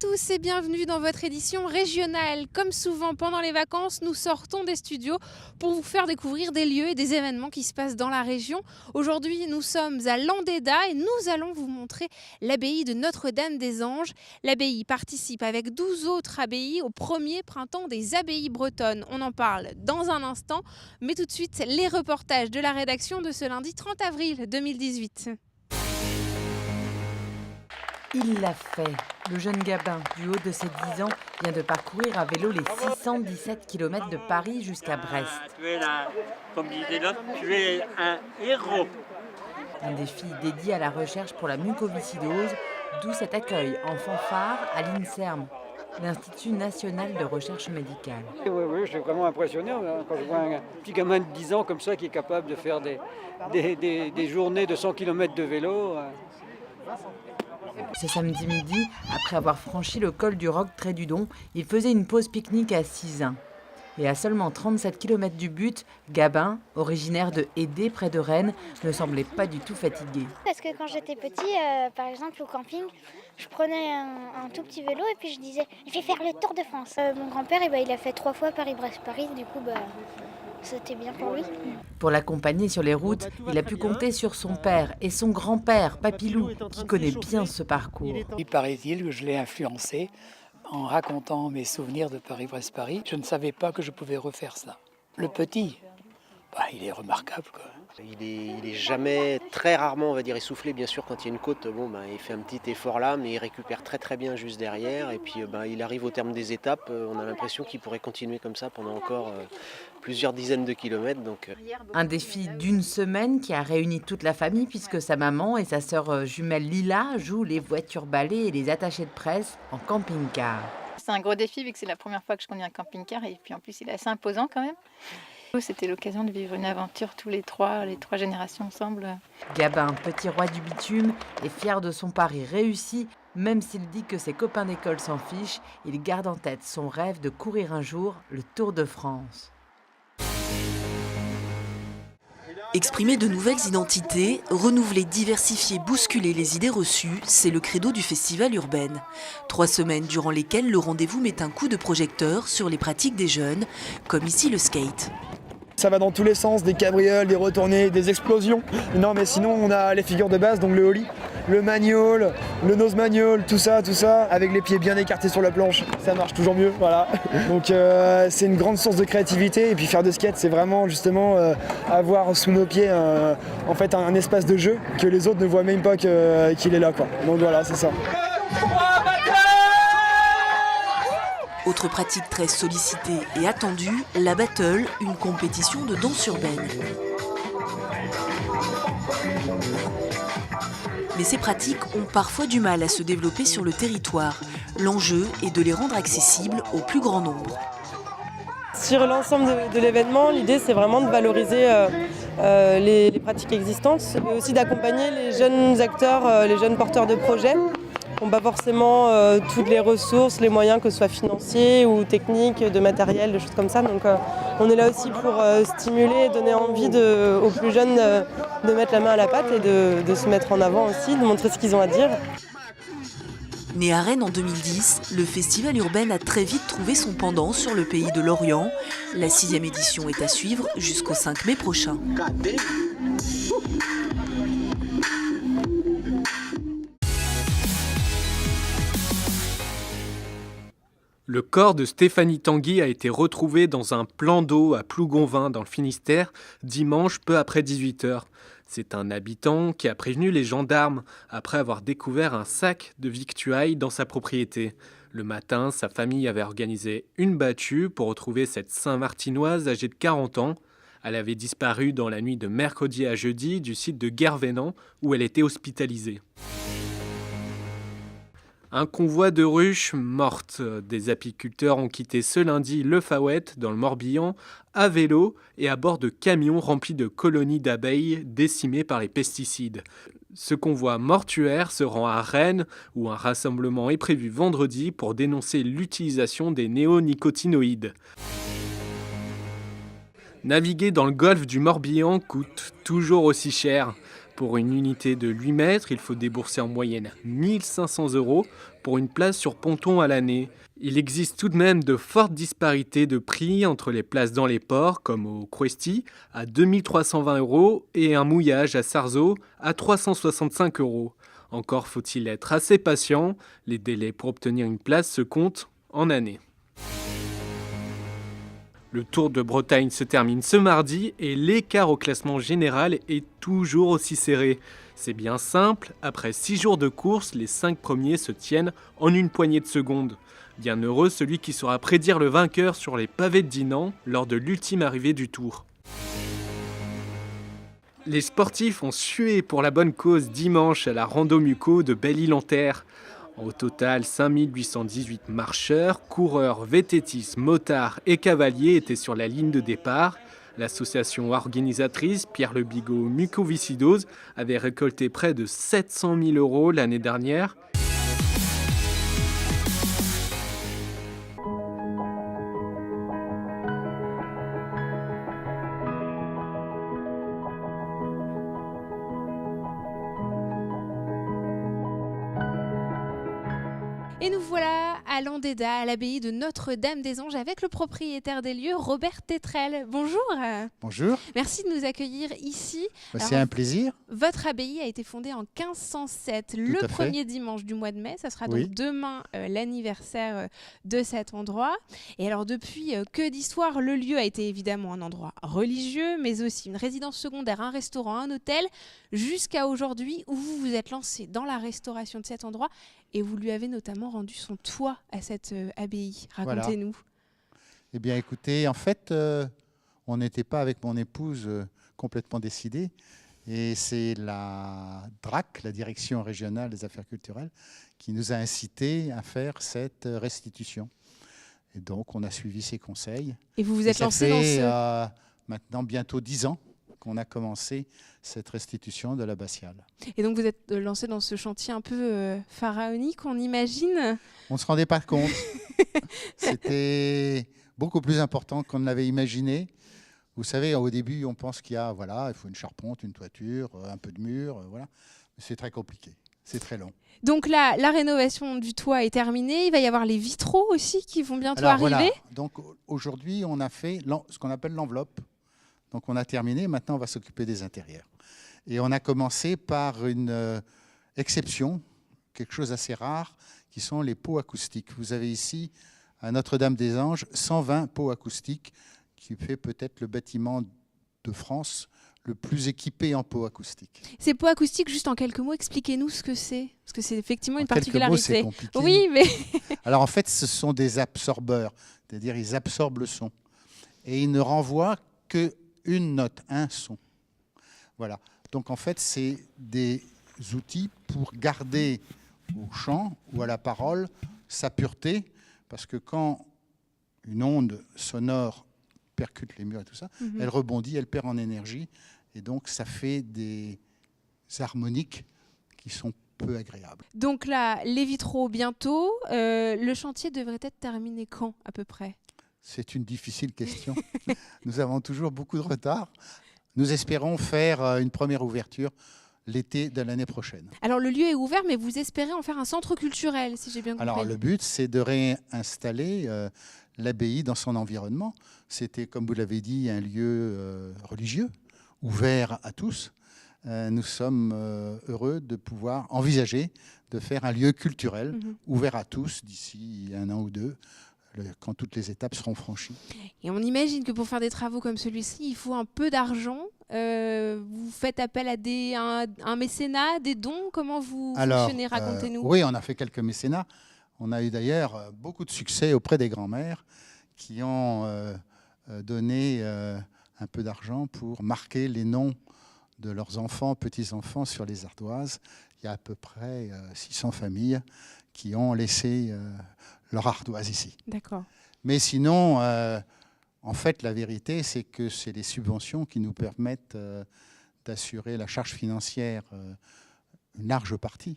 tous et bienvenue dans votre édition régionale. Comme souvent pendant les vacances, nous sortons des studios pour vous faire découvrir des lieux et des événements qui se passent dans la région. Aujourd'hui, nous sommes à Landéda et nous allons vous montrer l'abbaye de Notre-Dame-des-Anges. L'abbaye participe avec 12 autres abbayes au premier printemps des abbayes bretonnes. On en parle dans un instant, mais tout de suite, les reportages de la rédaction de ce lundi 30 avril 2018. Il l'a fait. Le jeune Gabin, du haut de ses 10 ans, vient de parcourir à vélo les 617 km de Paris jusqu'à Brest. Tu es là, comme disait l'autre, tu es un héros. Un défi dédié à la recherche pour la mucoviscidose, d'où cet accueil en fanfare à l'INSERM, l'Institut national de recherche médicale. Oui, je suis vraiment impressionné quand je vois un petit gamin de 10 ans comme ça qui est capable de faire des journées de 100 km de vélo. Ce samedi midi, après avoir franchi le col du Roc Trédudon, il faisait une pause pique-nique à Sizun. Et à seulement 37 km du but, Gabin, originaire de Hédé près de Rennes, ne semblait pas du tout fatigué. Parce que quand j'étais petit, par exemple au camping, je prenais un tout petit vélo et puis je disais « je vais faire le Tour de France ». Mon grand-père, il a fait 3 fois Paris-Brest-Paris, du coup c'était bien pour lui. Pour l'accompagner sur les routes, il a pu compter sur son père et son grand-père, Papilou, qui connaît bien ce parcours. Il paraît-il que je l'ai influencé en racontant mes souvenirs de Paris-Brest-Paris. Je ne savais pas que je pouvais refaire ça. Le petit, il est remarquable, quoi. Il est jamais, très rarement, on va dire, essoufflé. Bien sûr, quand il y a une côte, il fait un petit effort là, mais il récupère très très bien juste derrière. Et puis, il arrive au terme des étapes. On a l'impression qu'il pourrait continuer comme ça pendant encore plusieurs dizaines de kilomètres. Un défi d'une semaine qui a réuni toute la famille, puisque sa maman et sa sœur jumelle Lila jouent les voitures balais et les attachés de presse en camping-car. C'est un gros défi vu que c'est la première fois que je conduis un camping-car et puis en plus il est assez imposant quand même. C'était l'occasion de vivre une aventure tous les trois générations ensemble. Gabin, petit roi du bitume, est fier de son pari réussi. Même s'il dit que ses copains d'école s'en fichent, il garde en tête son rêve de courir un jour le Tour de France. Exprimer de nouvelles identités, renouveler, diversifier, bousculer les idées reçues, c'est le credo du Festival Urbaine. 3 semaines durant lesquelles le rendez-vous met un coup de projecteur sur les pratiques des jeunes, comme ici le skate. Ça va dans tous les sens, des cabrioles, des retournées, des explosions. Non mais sinon on a les figures de base, donc le ollie, le manual, le nose manual, tout ça, avec les pieds bien écartés sur la planche, ça marche toujours mieux, voilà. Donc c'est une grande source de créativité et puis faire de skate c'est vraiment justement avoir sous nos pieds un espace de jeu que les autres ne voient même pas qu'il est là, quoi. Donc voilà, c'est ça. Autre pratique très sollicitée et attendue, la battle, une compétition de danse urbaine. Mais ces pratiques ont parfois du mal à se développer sur le territoire. L'enjeu est de les rendre accessibles au plus grand nombre. Sur l'ensemble de l'événement, l'idée c'est vraiment de valoriser les pratiques existantes et aussi d'accompagner les jeunes acteurs, les jeunes porteurs de projets. On n'a pas forcément toutes les ressources, les moyens, que ce soit financiers ou techniques, de matériel, de choses comme ça. Donc on est là aussi pour stimuler et donner envie aux plus jeunes de mettre la main à la pâte et de se mettre en avant aussi, de montrer ce qu'ils ont à dire. Né à Rennes en 2010, le Festival Urbaine a très vite trouvé son pendant sur le pays de l'Orient. La 6e édition est à suivre jusqu'au 5 mai prochain. Le corps de Stéphanie Tanguy a été retrouvé dans un plan d'eau à Plougonvin dans le Finistère dimanche peu après 18h. C'est un habitant qui a prévenu les gendarmes après avoir découvert un sac de victuailles dans sa propriété. Le matin, sa famille avait organisé une battue pour retrouver cette Saint-Martinoise âgée de 40 ans. Elle avait disparu dans la nuit de mercredi à jeudi du site de Guervenant où elle était hospitalisée. Un convoi de ruches mortes. Des apiculteurs ont quitté ce lundi le Faouët dans le Morbihan à vélo et à bord de camions remplis de colonies d'abeilles décimées par les pesticides. Ce convoi mortuaire se rend à Rennes où un rassemblement est prévu vendredi pour dénoncer l'utilisation des néonicotinoïdes. Naviguer dans le golfe du Morbihan coûte toujours aussi cher. Pour une unité de 8 mètres, il faut débourser en moyenne 1 500 € pour une place sur ponton à l'année. Il existe tout de même de fortes disparités de prix entre les places dans les ports, comme au Cruesti, à 2 320 € et un mouillage à Sarzeau à 365 €. Encore faut-il être assez patient, les délais pour obtenir une place se comptent en années. Le Tour de Bretagne se termine ce mardi et l'écart au classement général est toujours aussi serré. C'est bien simple, après 6 jours de course, les 5 premiers se tiennent en une poignée de secondes. Bien heureux celui qui saura prédire le vainqueur sur les pavés de Dinan lors de l'ultime arrivée du Tour. Les sportifs ont sué pour la bonne cause dimanche à la Rando Muco de Belle-Île-en-Terre. Au total, 5818 marcheurs, coureurs, vététistes, motards et cavaliers étaient sur la ligne de départ. L'association organisatrice, Pierre Le Bigot Mucoviscidose, avait récolté près de 700 000 € l'année dernière. Et nous voilà à Landéda, à l'abbaye de Notre-Dame-des-Anges, avec le propriétaire des lieux, Robert Tétrel. Bonjour. Bonjour. Merci de nous accueillir ici. C'est un plaisir. Votre abbaye a été fondée en 1507, le premier dimanche du mois de mai. Ça sera donc demain l'anniversaire de cet endroit. Et alors depuis, que d'histoire, le lieu a été évidemment un endroit religieux, mais aussi une résidence secondaire, un restaurant, un hôtel, jusqu'à aujourd'hui où vous vous êtes lancé dans la restauration de cet endroit et vous lui avez notamment rendu son toit à cette abbaye. Racontez-nous. Eh bien écoutez, en fait, on n'était pas avec mon épouse complètement décidés. Et c'est la DRAC, la Direction régionale des affaires culturelles, qui nous a incités à faire cette restitution. Et donc, on a suivi ses conseils. Et vous vous êtes lancé dans ce... maintenant bientôt 10 ans qu'on a commencé cette restitution de l'abbatiale. Et donc, vous êtes lancé dans ce chantier un peu pharaonique, on imagine? On ne se rendait pas compte. C'était beaucoup plus important qu'on ne l'avait imaginé. Vous savez, au début, on pense qu'il y a, voilà, il faut une charpente, une toiture, un peu de mur, voilà. Mais c'est très compliqué, c'est très long. Donc là, la rénovation du toit est terminée. Il va y avoir les vitraux aussi qui vont bientôt arriver. Voilà. Donc aujourd'hui, on a fait ce qu'on appelle l'enveloppe. Donc on a terminé, maintenant on va s'occuper des intérieurs. Et on a commencé par une exception, quelque chose d'assez rare, qui sont les pots acoustiques. Vous avez ici, à Notre-Dame-des-Anges, 120 pots acoustiques, qui fait peut-être le bâtiment de France le plus équipé en pots acoustiques. Ces pots acoustiques, juste en quelques mots, expliquez-nous ce que c'est. Parce que c'est effectivement une particularité. Quelques mots, c'est compliqué. Oui, mais... Alors en fait, ce sont des absorbeurs, c'est-à-dire ils absorbent le son. Et ils ne renvoient qu'une note, un son. Voilà. Donc en fait, c'est des outils pour garder au chant ou à la parole sa pureté, parce que quand une onde sonore percute les murs et tout ça, elle rebondit, elle perd en énergie, et donc ça fait des harmoniques qui sont peu agréables. Donc là, les vitraux bientôt, le chantier devrait être terminé quand à peu près? C'est une difficile question. Nous avons toujours beaucoup de retard. Nous espérons faire une première ouverture l'été de l'année prochaine. Alors le lieu est ouvert, mais vous espérez en faire un centre culturel, si j'ai bien compris. Alors le but, c'est de réinstaller l'abbaye dans son environnement. C'était, comme vous l'avez dit, un lieu religieux, ouvert à tous. Nous sommes heureux de pouvoir envisager de faire un lieu culturel ouvert à tous d'ici 1 an ou 2, quand toutes les étapes seront franchies. Et on imagine que pour faire des travaux comme celui-ci, il faut un peu d'argent. Vous faites appel à un mécénat, des dons? Comment vous fonctionnez? Racontez-nous. Oui, on a fait quelques mécénats. On a eu d'ailleurs beaucoup de succès auprès des grands-mères qui ont donné un peu d'argent pour marquer les noms de leurs enfants, petits-enfants sur les ardoises. Il y a à peu près 600 familles qui ont laissé leur ardoise ici. D'accord. Mais sinon, en fait, la vérité, c'est que c'est les subventions qui nous permettent d'assurer la charge financière, une large partie.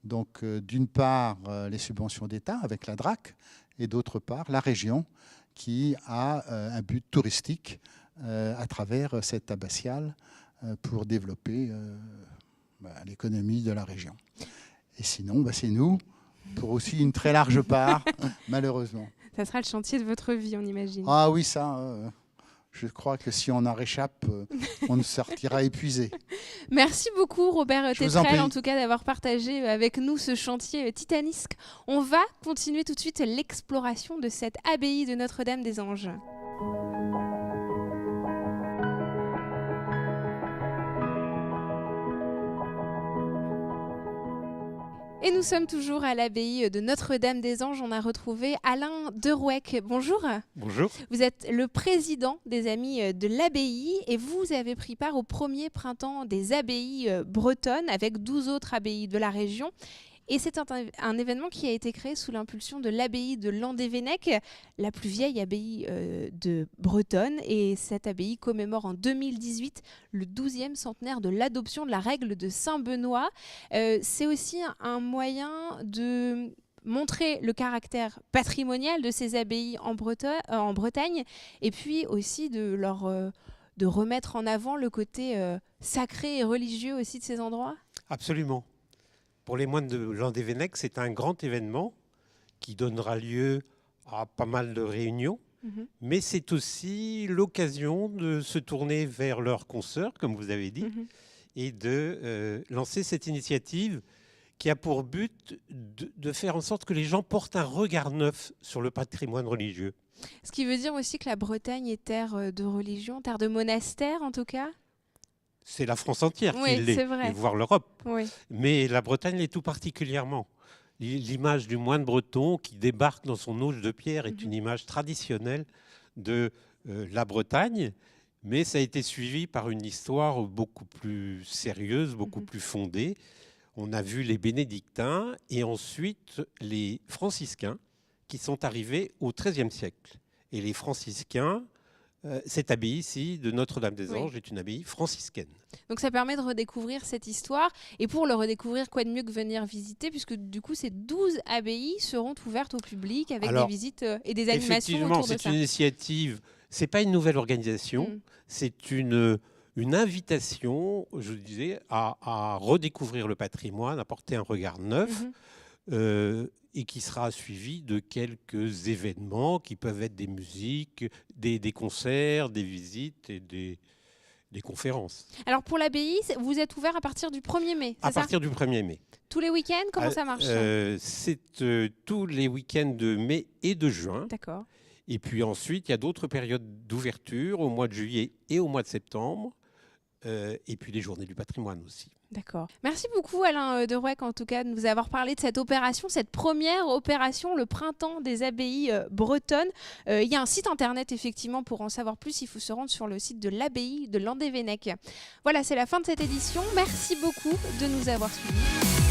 Donc, d'une part, les subventions d'État avec la DRAC, et d'autre part, la région qui a un but touristique à travers cette abbatiale pour développer à l'économie de la région. Et sinon, c'est nous, pour aussi une très large part, malheureusement. Ça sera le chantier de votre vie, on imagine. Ah oui, ça, je crois que si on en réchappe, on sortira épuisé. Merci beaucoup Robert Tétrel, en tout cas d'avoir partagé avec nous ce chantier titanesque. On va continuer tout de suite l'exploration de cette abbaye de Notre-Dame-des-Anges. Et nous sommes toujours à l'abbaye de Notre-Dame-des-Anges. On a retrouvé Alain Derouec. Bonjour. Bonjour. Vous êtes le président des Amis de l'abbaye et vous avez pris part au premier printemps des abbayes bretonnes avec 12 autres abbayes de la région. Et c'est un événement qui a été créé sous l'impulsion de l'abbaye de Landévennec, la plus vieille abbaye de Bretonne. Et cette abbaye commémore en 2018 le 12e centenaire de l'adoption de la règle de Saint-Benoît. C'est aussi un moyen de montrer le caractère patrimonial de ces abbayes en Bretagne et puis aussi de remettre en avant le côté sacré et religieux aussi de ces endroits. Absolument. Pour les moines de Landévennec, c'est un grand événement qui donnera lieu à pas mal de réunions, mais c'est aussi l'occasion de se tourner vers leurs consoeurs, comme vous avez dit, et de lancer cette initiative qui a pour but de faire en sorte que les gens portent un regard neuf sur le patrimoine religieux. Ce qui veut dire aussi que la Bretagne est terre de religion, terre de monastère en tout cas. C'est la France entière qui l'est, et voire l'Europe. Oui. Mais la Bretagne l'est tout particulièrement. L'image du moine breton qui débarque dans son auge de pierre est une image traditionnelle de la Bretagne, mais ça a été suivi par une histoire beaucoup plus sérieuse, beaucoup plus fondée. On a vu les bénédictins et ensuite les franciscains qui sont arrivés au XIIIe siècle. Et les franciscains... cette abbaye ici de Notre-Dame-des-Anges est une abbaye franciscaine. Donc ça permet de redécouvrir cette histoire. Et pour le redécouvrir, quoi de mieux que venir visiter, puisque du coup ces 12 abbayes seront ouvertes au public avec des visites et des animations autour de ça. C'est une initiative, c'est pas une nouvelle organisation, c'est une invitation, je disais, à redécouvrir le patrimoine, à porter un regard neuf. Et qui sera suivi de quelques événements qui peuvent être des musiques, des concerts, des visites et des conférences. Alors pour l'abbaye, vous êtes ouvert à partir du 1er mai, c'est ça ? À partir du 1er mai. Tous les week-ends, comment ça marche C'est tous les week-ends de mai et de juin. D'accord. Et puis ensuite, il y a d'autres périodes d'ouverture au mois de juillet et au mois de septembre. Et puis les journées du patrimoine aussi. D'accord. Merci beaucoup Alain Derouec en tout cas de nous avoir parlé de cette opération, cette première opération, le printemps des abbayes bretonnes. Il y a un site internet effectivement pour en savoir plus, il faut se rendre sur le site de l'abbaye de Landévennec. Voilà, c'est la fin de cette édition. Merci beaucoup de nous avoir suivis.